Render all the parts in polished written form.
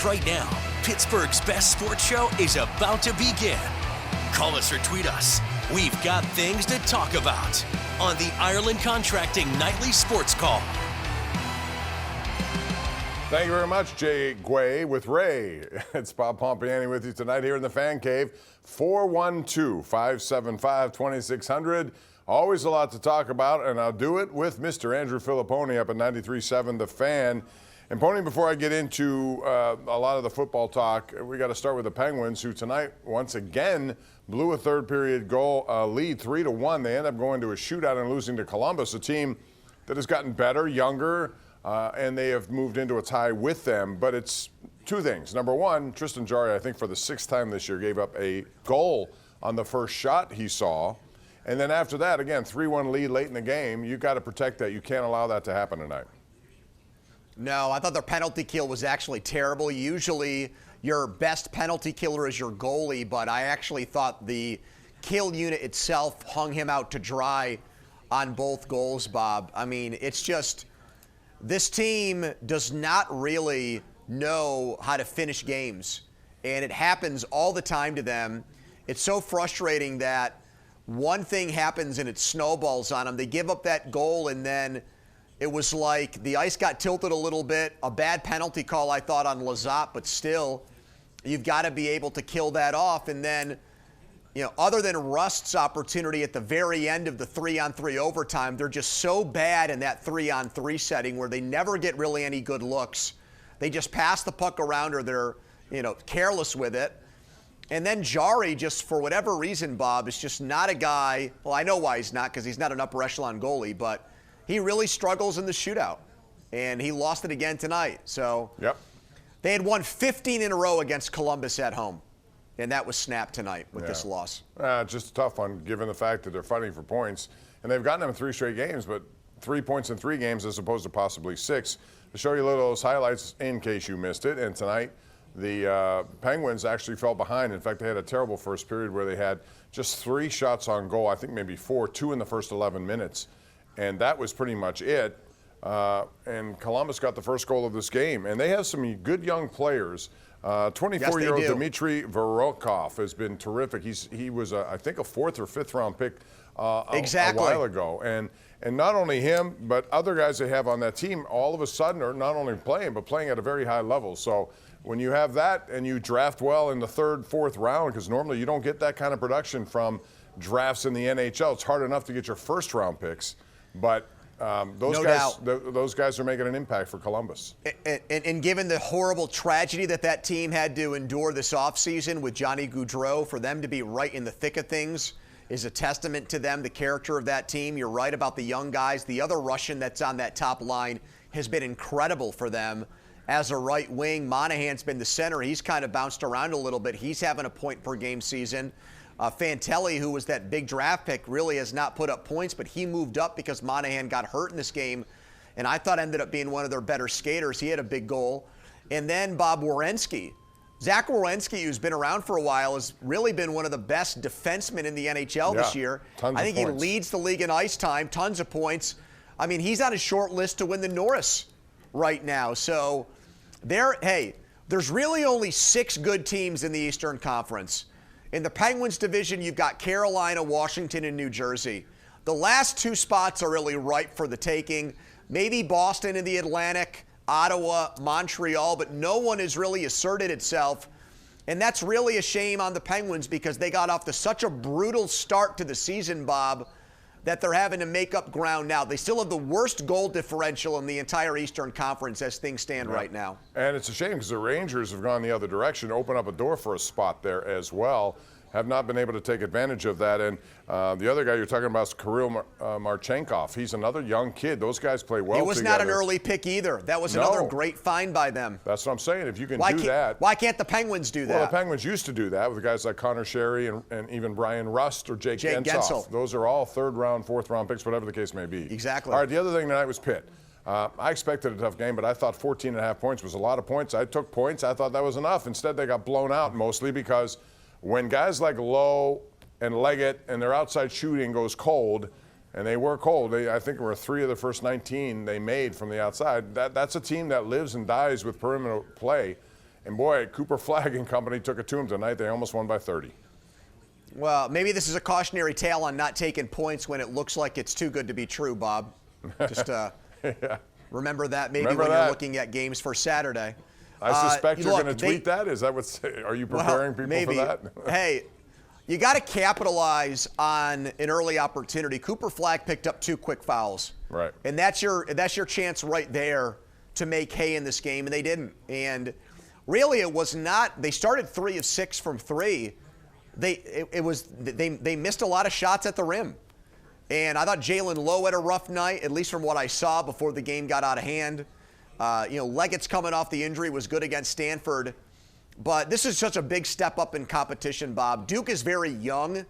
Right now, Pittsburgh's best sports show is about to begin. Call us or tweet us. We've got things to talk about on the Ireland Contracting Nightly Sports Call. Thank you very much, Jay Guay with Ray. It's Bob Pompeani with you tonight here in the Fan Cave. 412-575-2600. Always a lot to talk about, and I'll do it with Mr. Andrew Filipponi up at 93.7 The Fan. And Pony, before I get into a lot of the football talk, we got to start with the Penguins, who tonight once again blew a third-period goal lead 3-1. They end up going to a shootout and losing to Columbus, a team that has gotten better, younger, and they have moved into a tie with them. But it's two things. Number one, Tristan Jarry, I think for the sixth time this year, gave up a goal on the first shot he saw. And then after that, again, 3-1 lead late in the game. You've got to protect that. You can't allow that to happen tonight. No, I thought their penalty kill was actually terrible. Usually your best penalty killer is your goalie, but I actually thought the kill unit itself hung him out to dry on both goals, Bob. I mean, it's just this team does not really know how to finish games, and it happens all the time to them. It's so frustrating that one thing happens and it snowballs on them. They give up that goal, and then it was like the ice got tilted a little bit. A bad penalty call, I thought, on Lazat, but still, you've got to be able to kill that off. And then, you know, other than Rust's opportunity at the very end of the 3-on-3 overtime, they're just so bad in that 3-on-3 setting where they never get really any good looks. They just pass the puck around, or they're, you know, careless with it. And then Jarry, just for whatever reason, Bob, is just not a guy. Well, I know why he's not, because he's not an upper echelon goalie, but he really struggles in the shootout, and he lost it again tonight. So yep. They had won 15 in a row against Columbus at home, and that was snapped tonight with this loss. Just a tough one, given the fact that they're fighting for points, and they've gotten them in 3 straight games, but 3 points in 3 games as opposed to possibly 6. To show you a little of those highlights in case you missed it, and tonight the Penguins actually fell behind. In fact, they had a terrible first period where they had just 3 shots on goal, I think maybe 4, 2 in the first 11 minutes. And that was pretty much it. And Columbus got the first goal of this game. And they have some good young players. 24-year-old Dmitry Vorokov has been terrific. He was, I think, a 4th or 5th round pick a while ago. And not only him, but other guys they have on that team all of a sudden are not only playing, but playing at a very high level. So when you have that and you draft well in the 3rd, 4th round, because normally you don't get that kind of production from drafts in the NHL. It's hard enough to get your first-round picks. But those guys are making an impact for Columbus. And given the horrible tragedy that team had to endure this offseason with Johnny Gaudreau, for them to be right in the thick of things is a testament to them, the character of that team. You're right about the young guys. The other Russian that's on that top line has been incredible for them as a right wing. Monahan's been the center. He's kind of bounced around a little bit. He's having a point-per-game season. Fantelli, who was that big draft pick, really has not put up points, but he moved up because Monahan got hurt in this game, and I thought ended up being one of their better skaters. He had a big goal. And then Bob Werenski. Zach Werenski, who's been around for a while, has really been one of the best defensemen in the NHL this year. I think he leads the league in ice time, tons of points. I mean, he's on a short list to win the Norris right now. So there's really only 6 good teams in the Eastern Conference. In the Penguins division, you've got Carolina, Washington, and New Jersey. The last 2 spots are really ripe for the taking. Maybe Boston in the Atlantic, Ottawa, Montreal, but no one has really asserted itself. And that's really a shame on the Penguins because they got off to such a brutal start to the season, Bob, that they're having to make up ground now. They still have the worst goal differential in the entire Eastern Conference as things stand right now. And it's a shame because the Rangers have gone the other direction, open up a door for a spot there as well. Have not been able to take advantage of that. And the other guy you're talking about is Kirill Marchenkov. He's another young kid. Those guys play well together. He was not an early pick either. That was another great find by them. That's what I'm saying. If you can do that. Why can't the Penguins do that? Well, the Penguins used to do that with guys like Connor Sherry and even Brian Rust or Jake Gensel. Those are all 3rd round, 4th round picks, whatever the case may be. Exactly. All right, the other thing tonight was Pitt. I expected a tough game, but I thought 14.5 points was a lot of points. I took points. I thought that was enough. Instead, they got blown out mostly because when guys like Lowe and Leggett and their outside shooting goes cold, and they were cold. I think there were 3 of the first 19 they made from the outside. That's a team that lives and dies with perimeter play. And boy, Cooper Flagg and company took it to them tonight. They almost won by 30. Well, maybe this is a cautionary tale on not taking points when it looks like it's too good to be true, Bob. Just yeah. remember that maybe Remember when that. you're looking at games for Saturday. I suspect you're look, going to tweet that. Is that what's? Are you preparing people maybe. for that? Hey, you got to capitalize on an early opportunity. Cooper Flagg picked up 2 quick fouls. Right. And that's your chance right there to make hay in this game, and they didn't. And really, it was not. They started 3 of 6 from 3. They missed a lot of shots at the rim. And I thought Jalen Lowe had a rough night, at least from what I saw before the game got out of hand. Leggett's coming off the injury, was good against Stanford. But this is such a big step up in competition, Bob. Duke is very young,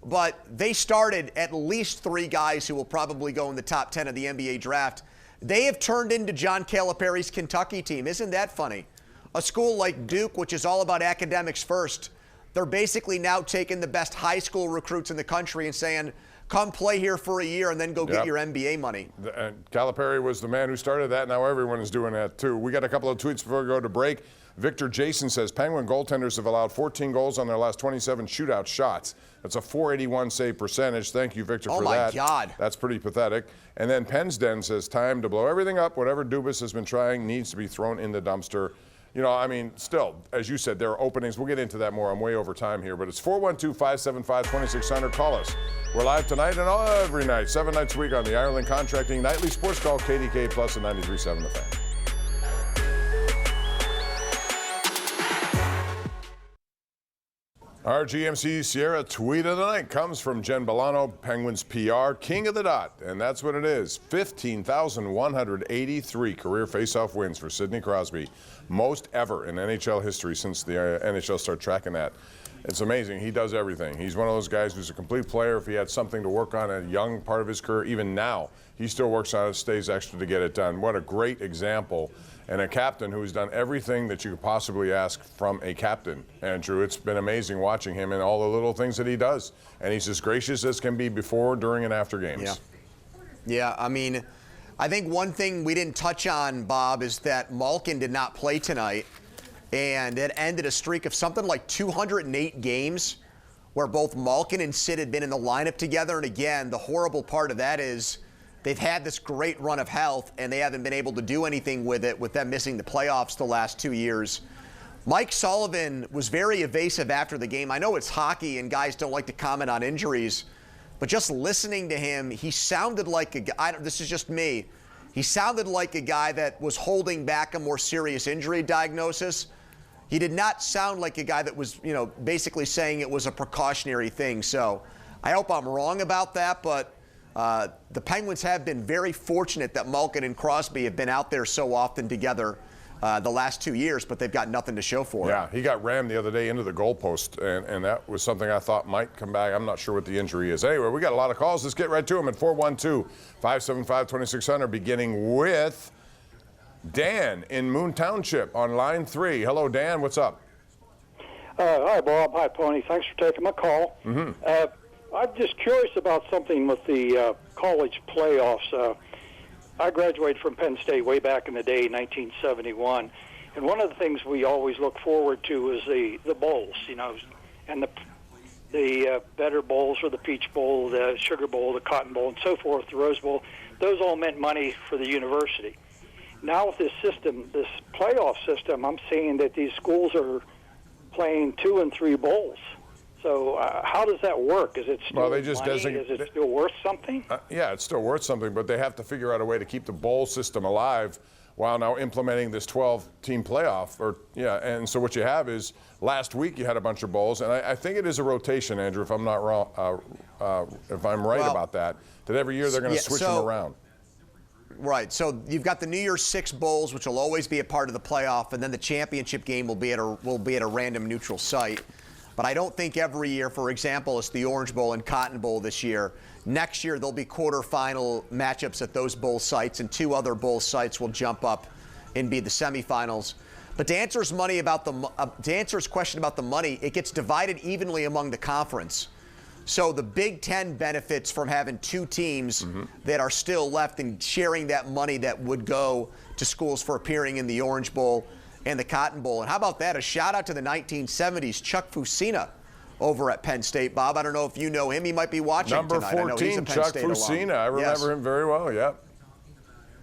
but they started at least 3 guys who will probably go in the top 10 of the NBA draft. They have turned into John Calipari's Kentucky team. Isn't that funny? A school like Duke, which is all about academics first, they're basically now taking the best high school recruits in the country and saying, come play here for a year and then go get your NBA money. And Calipari was the man who started that. Now everyone is doing that too. We got a couple of tweets before we go to break. Victor Jason says, Penguin goaltenders have allowed 14 goals on their last 27 shootout shots. That's a .481 save percentage. Thank you, Victor, for that. Oh, my God. That's pretty pathetic. And then Pensden says, time to blow everything up. Whatever Dubas has been trying needs to be thrown in the dumpster. Still, as you said, there are openings. We'll get into that more. I'm way over time here, but it's 412-575-2600. Call us. We're live tonight and every night, 7 nights a week on the Ireland Contracting Nightly Sports Call, KDKA Plus and 93.7 The Fan. Our GMC Sierra tweet of the night comes from Jen Bolano, Penguins PR, king of the dot, and that's what it is. 15,183 career faceoff wins for Sidney Crosby, most ever in NHL history since the NHL started tracking that. It's amazing. He does everything. He's one of those guys who's a complete player. If he had something to work on at a young part of his career, even now, he still works on it, stays extra to get it done. What a great example. And a captain who's done everything that you could possibly ask from a captain, Andrew. It's been amazing watching him and all the little things that he does. And he's as gracious as can be before, during, and after games. Yeah, I think one thing we didn't touch on, Bob, is that Malkin did not play tonight. And it ended a streak of something like 208 games where both Malkin and Sid had been in the lineup together. And again, the horrible part of that is they've had this great run of health, and they haven't been able to do anything with it, with them missing the playoffs the last 2 years. Mike Sullivan was very evasive after the game. I know it's hockey, and guys don't like to comment on injuries, but just listening to him, he sounded like a guy, this is just me, he sounded like a guy that was holding back a more serious injury diagnosis. He did not sound like a guy that was, basically saying it was a precautionary thing. So I hope I'm wrong about that, but the Penguins have been very fortunate that Malkin and Crosby have been out there so often together the last 2 years, but they've got nothing to show for it. Yeah, he got rammed the other day into the goalpost, and that was something I thought might come back. I'm not sure what the injury is. Anyway, we got a lot of calls. Let's get right to them at 412-575-2600, beginning with Dan in Moon Township on line 3. Hello, Dan. What's up? Hi, Bob. Hi, Pony. Thanks for taking my call. I'm just curious about something with the college playoffs. I graduated from Penn State way back in the day, 1971, and one of the things we always look forward to is the bowls, and the Better Bowls or the Peach Bowl, the Sugar Bowl, the Cotton Bowl, and so forth, the Rose Bowl. Those all meant money for the university. Now with this system, this playoff system, I'm seeing that these schools are playing 2 and 3 bowls. So how does that work? Is it still money? Is it still worth something? Yeah, it's still worth something, but they have to figure out a way to keep the bowl system alive while now implementing this 12-team playoff. And so what you have is last week you had a bunch of bowls, and I think it is a rotation, Andrew, if I'm not wrong, if I'm right about that every year they're going to switch them around. Right. So you've got the New Year's 6 bowls, which will always be a part of the playoff, and then the championship game will be at a random neutral site. But I don't think every year, for example, it's the Orange Bowl and Cotton Bowl this year. Next year, there'll be quarterfinal matchups at those bowl sites, and 2 other bowl sites will jump up and be the semifinals. But to answer his question about the money, it gets divided evenly among the conference. So the Big Ten benefits from having 2 teams that are still left and sharing that money that would go to schools for appearing in the Orange Bowl. and the Cotton Bowl. And how about that? A shout out to the 1970s Chuck Fusina over at Penn State. Bob, I don't know if you know him. He might be watching Number tonight. 14, Chuck Fusina. I remember him very well. Yep.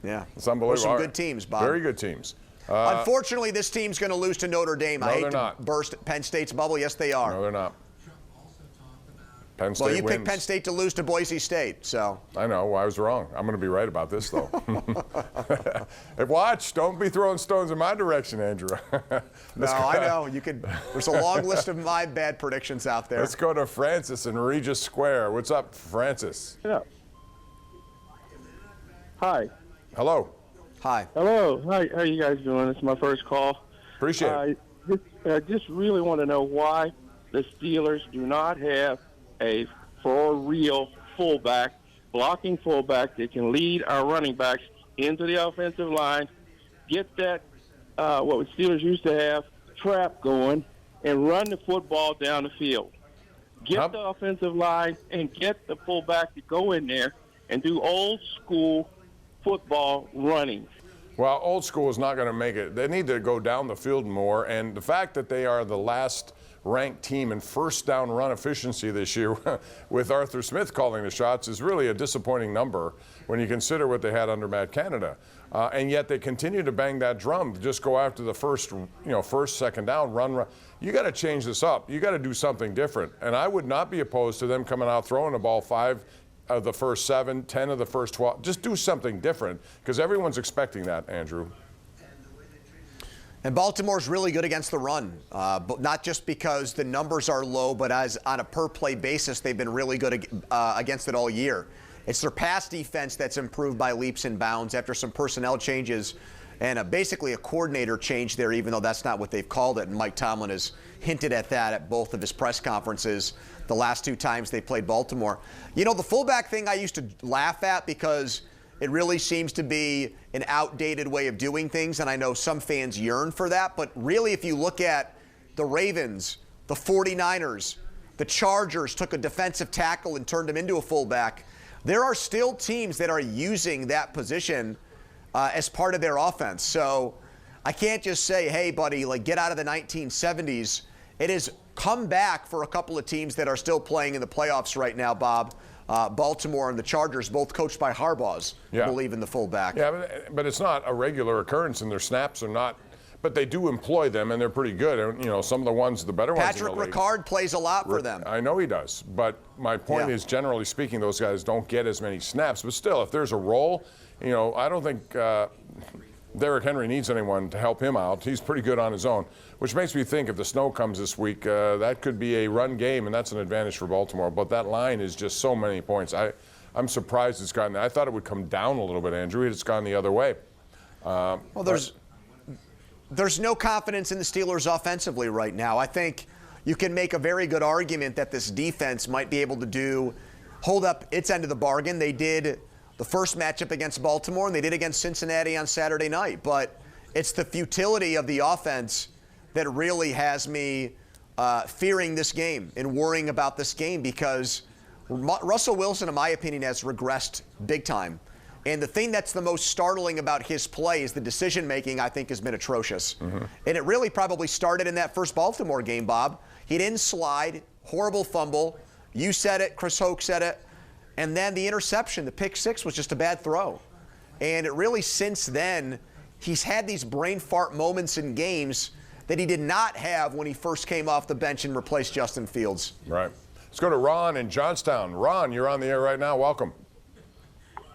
Yeah. It's unbelievable. Some good teams, Bob. Very good teams. Unfortunately, this team's going to lose to Notre Dame. I hate to burst Penn State's bubble. Yes, they are. No, they're not. Penn State well, you wins. picked Penn State to lose to Boise State, so. I know. Well, I was wrong. I'm going to be right about this, though. Hey, watch. Don't be throwing stones in my direction, Andrew. No, I know. You could. There's a long list of my bad predictions out there. Let's go to Francis in Regis Square. What's up, Francis? Yeah. Hi. Hello. Hi. Hello. How are you guys doing? It's my first call. Appreciate it. I just really want to know why the Steelers do not have a for real fullback, blocking fullback that can lead our running backs into the offensive line, get that, what the Steelers used to have, trap going, and run the football down the field. Get the offensive line and get the fullback to go in there and do old school football running. Well, old school is not going to make it. They need to go down the field more, and the fact that they are the last ranked team in first down run efficiency this year with Arthur Smith calling the shots is really a disappointing number when you consider what they had under Matt Canada. And yet they continue to bang that drum, just go after the first, second down, run. You got to change this up. You got to do something different. And I would not be opposed to them coming out throwing the ball 5 of the first 7, 10 of the first 12. Just do something different because everyone's expecting that, Andrew. And Baltimore's really good against the run, but not just because the numbers are low, but as on a per-play basis, they've been really good against it all year. It's their pass defense that's improved by leaps and bounds after some personnel changes and basically a coordinator change there, even though that's not what they've called it. And Mike Tomlin has hinted at that at both of his press conferences the last 2 times they played Baltimore. You know, the fullback thing I used to laugh at because it really seems to be an outdated way of doing things, and I know some fans yearn for that. But really, if you look at the Ravens, the 49ers, the Chargers took a defensive tackle and turned him into a fullback. There are still teams that are using that position as part of their offense. So I can't just say, hey, buddy, like get out of the 1970s. It has come back for a couple of teams that are still playing in the playoffs right now, Bob. Baltimore and the Chargers, both coached by Harbaugh's, believe in the fullback. Yeah, but it's not a regular occurrence, and their snaps are not. But they do employ them, and they're pretty good. And, some of the ones, the better ones in the league. Patrick Ricard plays a lot for them. I know he does. But my point is, generally speaking, those guys don't get as many snaps. But still, if there's a role, I don't think Derrick Henry needs anyone to help him out. He's pretty good on his own, which makes me think if the snow comes this week, that could be a run game, and that's an advantage for Baltimore. But that line is just so many points. I'm surprised it's gotten there. I thought it would come down a little bit, Andrew. It's gone the other way. Well, there's no confidence in the Steelers offensively right now. I think you can make a very good argument that this defense might be able to hold up its end of the bargain. They did the first matchup against Baltimore, and they did against Cincinnati on Saturday night. But it's the futility of the offense that really has me fearing this game and worrying about this game because Russell Wilson, in my opinion, has regressed big time. And the thing that's the most startling about his play is the decision-making, I think, has been atrocious. Mm-hmm. And it really probably started in that first Baltimore game, Bob. He didn't slide, horrible fumble. You said it, Chris Hoke said it. And then the interception, the pick six, was just a bad throw. And it really, since then, he's had these brain fart moments in games that he did not have when he first came off the bench and replaced Justin Fields. Right. Let's go to Ron in Johnstown. Ron, you're on the air right now. Welcome.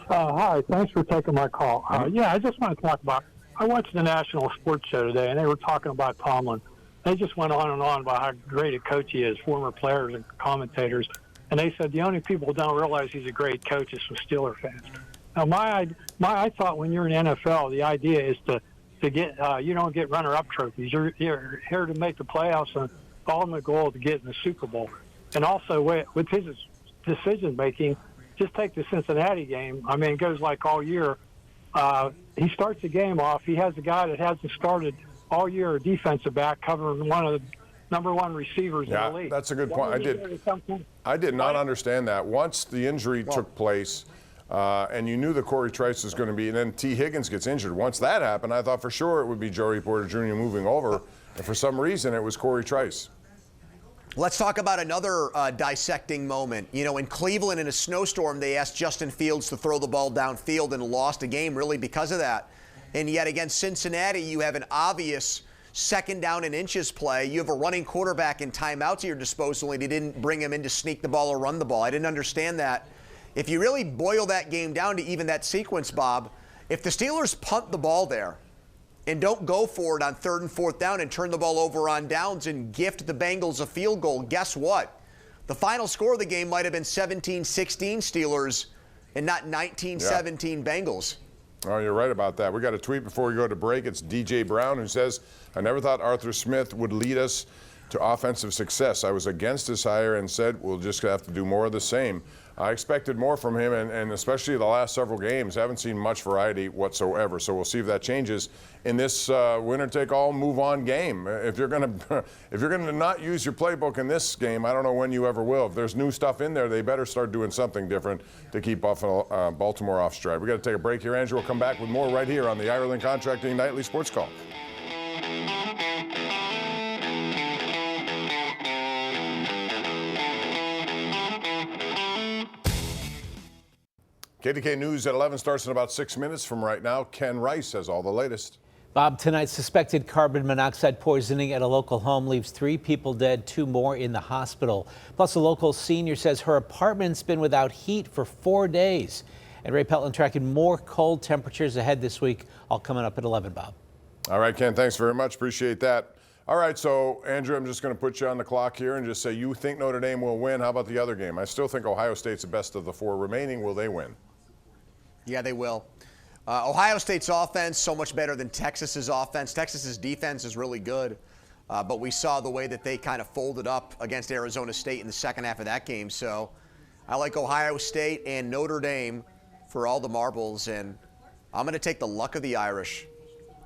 Hi, thanks for taking my call. I just want to talk about, I watched the National Sports Show today, and they were talking about Tomlin. They just went on and on about how great a coach he is, former players and commentators. And they said the only people who don't realize he's a great coach is some Steeler fans. Now, I thought when you're in NFL, the idea is to get, you don't get runner-up trophies. You're here to make the playoffs, and the ultimate goal to get in the Super Bowl. And also with his decision-making, just take the Cincinnati game. I mean, it goes like all year. He starts the game off. He has a guy that hasn't started all year, a defensive back, covering one of the number one receivers in the league. That's a good point. I did not understand that. Once the injury took place, And you knew that Corey Trice was going to be, and then T. Higgins gets injured. Once that happened, I thought for sure it would be Joey Porter Jr. moving over, and for some reason it was Corey Trice. Let's talk about another dissecting moment. You know, in Cleveland in a snowstorm, they asked Justin Fields to throw the ball downfield and lost a game really because of that. And yet against Cincinnati, you have an obvious second down and inches play. You have a running quarterback in timeouts at your disposal, and he didn't bring him in to sneak the ball or run the ball. I didn't understand that. If you really boil that game down to even that sequence, Bob, if the Steelers punt the ball there and don't go for it on 3rd and 4th down and turn the ball over on downs and gift the Bengals a field goal, guess what? The final score of the game might have been 17-16 Steelers and not 19-17 Bengals. Oh, you're right about that. We got a tweet before we go to break. It's DJ Brown who says, I never thought Arthur Smith would lead us to offensive success. I was against his hire and said we'll just have to do more of the same. I expected more from him, and especially the last several games, haven't seen much variety whatsoever. So we'll see if that changes in this winner-take-all, move-on game. If you're going to not use your playbook in this game, I don't know when you ever will. If there's new stuff in there, they better start doing something different to keep Baltimore off stride. We got to take a break here, Andrew. We'll come back with more right here on the Ireland Contracting Nightly Sports Call. KDKA News at 11 starts in about 6 minutes from right now. Ken Rice has all the latest. Bob, tonight's suspected carbon monoxide poisoning at a local home leaves 3 people dead, 2 more in the hospital. Plus, a local senior says her apartment's been without heat for 4 days. And Ray Pelton tracking more cold temperatures ahead this week, all coming up at 11, Bob. All right, Ken, thanks very much. Appreciate that. All right, so, Andrew, I'm just going to put you on the clock here and just say you think Notre Dame will win. How about the other game? I still think Ohio State's the best of the 4 remaining. Will they win? Yeah, they will. Ohio State's offense, so much better than Texas's offense. Texas's defense is really good, but we saw the way that they kind of folded up against Arizona State in the second half of that game. So I like Ohio State and Notre Dame for all the marbles, and I'm going to take the luck of the Irish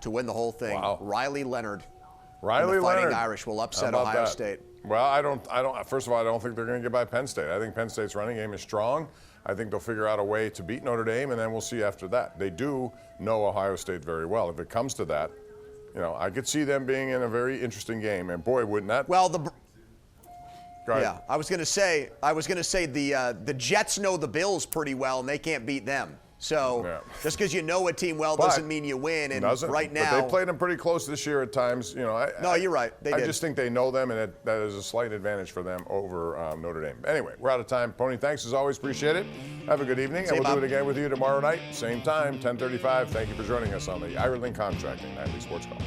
to win the whole thing. Wow. Riley Leonard. Riley and the Fighting Leonard. Irish will upset Ohio State. Well, I don't. First of all, I don't think they're going to get by Penn State. I think Penn State's running game is strong. I think they'll figure out a way to beat Notre Dame, and then we'll see after that. They do know Ohio State very well. If it comes to that, you know, I could see them being in a very interesting game. And boy, wouldn't that? Well, Go ahead. yeah, I was going to say the Jets know the Bills pretty well, and they can't beat them. So just because you know a team well doesn't mean you win. And right now, but they played them pretty close this year at times. You know, no, you're right. I just think they know them, and that is a slight advantage for them over Notre Dame. Anyway, we're out of time. Pony, thanks as always. Appreciate it. Have a good evening, and we'll do it again with you tomorrow night, same time, 10:35. Thank you for joining us on the Ireland Contracting Nightly Sports Call.